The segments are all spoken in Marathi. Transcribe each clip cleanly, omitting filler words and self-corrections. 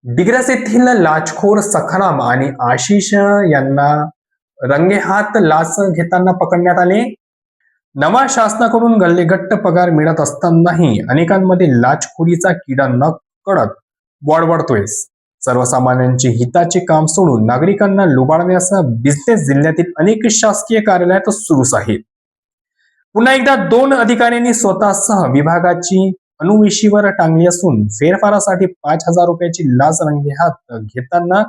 डिग्रस येथील लाचखोर सखाराम आणि आशिष यांना रंगेहात लाच घेताना पकडण्यात आले. नवा शासनाकडून गल्लेगट्ट पगार मिळत असतानाही अनेकांमध्ये लाचखोरीचा किडा न कळत वाढतोय. सर्वसामान्यांचे हिताचे काम सोडून नागरिकांना लुबाडण्यास बिझनेस जिल्ह्यातील अनेक शासकीय कार्यालयात सुरूच आहे. पुन्हा एकदा 2 अधिकाऱ्यांनी स्वतःसह विभागाची अनुवेशीवर टांगली असून फेरफारासाठी 5,000 रुपयाची लाच रंगेहात घेताना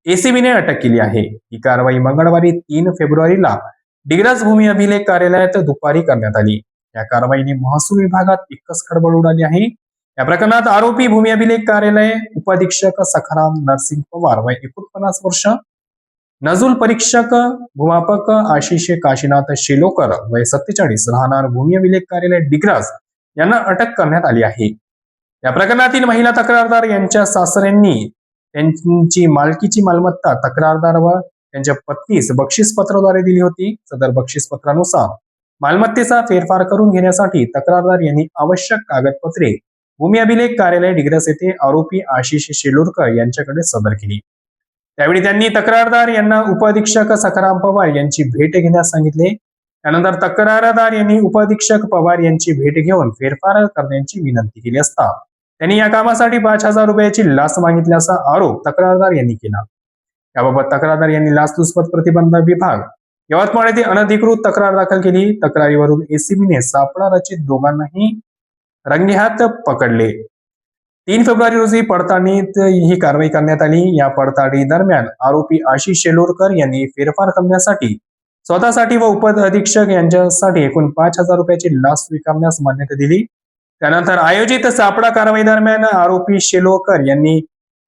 एसीबीने अटक केली आहे. ही कारवाई मंगळवारी 3 फेब्रुवारीला डिग्रस भूमी अभिलेख कार्यालयात दुपारी करण्यात आली. या कारवाईने महसूल विभागात एकच खळबळ उडाली आहे. या प्रकरणात आरोपी भूमी अभिलेख कार्यालय उपाधीक्षक सखाराम नरसिंग पवार वय 49 वर्ष, नजूल परीक्षक भूमापक आशिष काशीनाथ शेलोकर वय 47 राहणार भूमी अभिलेख कार्यालय डिग्रस यांना अटक करण्यात आली आहे. या प्रकरणातील महिला तक्रारदार यांच्या सासऱ्यांनी त्यांची मालकीची मालमत्ता तक्रारदार व त्यांच्या पत्नीस बक्षीसपत्राद्वारे दिली होती. सदर बक्षीसपत्रानुसार मालमत्तेचा फेरफार करून घेण्यासाठी तक्रारदार यांनी आवश्यक कागदपत्रे भूमी अभिलेख कार्यालय डिग्रस येथे आरोपी आशिष शेलोरकर यांच्याकडे सादर केली. त्यावेळी त्यांनी तक्रारदार यांना उपअधीक्षक सखाराम पवार यांची भेट घेण्यास सांगितले. त्यानंतर तक्रारदार यांनी उपअधीक्षक पवार यांची भेट घेऊन फेरफार करण्याची विनंती केली असता त्यांनी या कामासाठी 5,000 रुपयाची लाच मागितल्याचा आरोप तक्रारदार यांनी केला. याबाबत तक्रारदार यांनी लाचलुचपत प्रतिबंध विभाग यवतमाळ येथे अनधिकृत तक्रार दाखल केली. तक्रारीवरून एसीबीने सापळा रचित दोघांनाही रंगेहात पकडले. 3 फेब्रुवारी रोजी पडताळणीत ही कारवाई करण्यात आली. या पडताळणी दरम्यान आरोपी आशिष शेलोरकर यांनी फेरफार करण्यासाठी स्वतःसाठी व उपअधीक्षक यांच्यासाठी एकूण 5,000 रुपयाची लाच स्वीकारण्यास मान्यता दिली. त्यानंतर आयोजित सापळा कारवाई दरम्यान आरोपी शेलोरकर यांनी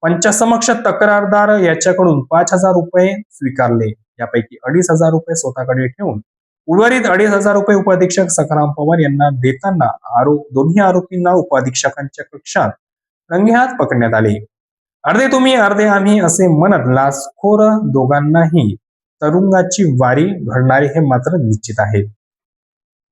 पंचासमक्ष तक्रारदार याच्याकडून 5,000 रुपये स्वीकारले. यापैकी 2,500 रुपये स्वतःकडे ठेवून उर्वरित 2,500 रुपये उपअधीक्षक सखाराम पवार यांना देताना दोन्ही आरोपींना उपअधीक्षकांच्या कक्षात रंगेहात पकडण्यात आले. अर्धे तुम्ही अर्धे आम्ही असे म्हणत लाचखोर दोघांनाही तुरुंगाची वारी घडणारे हे मात्र निश्चित आहे.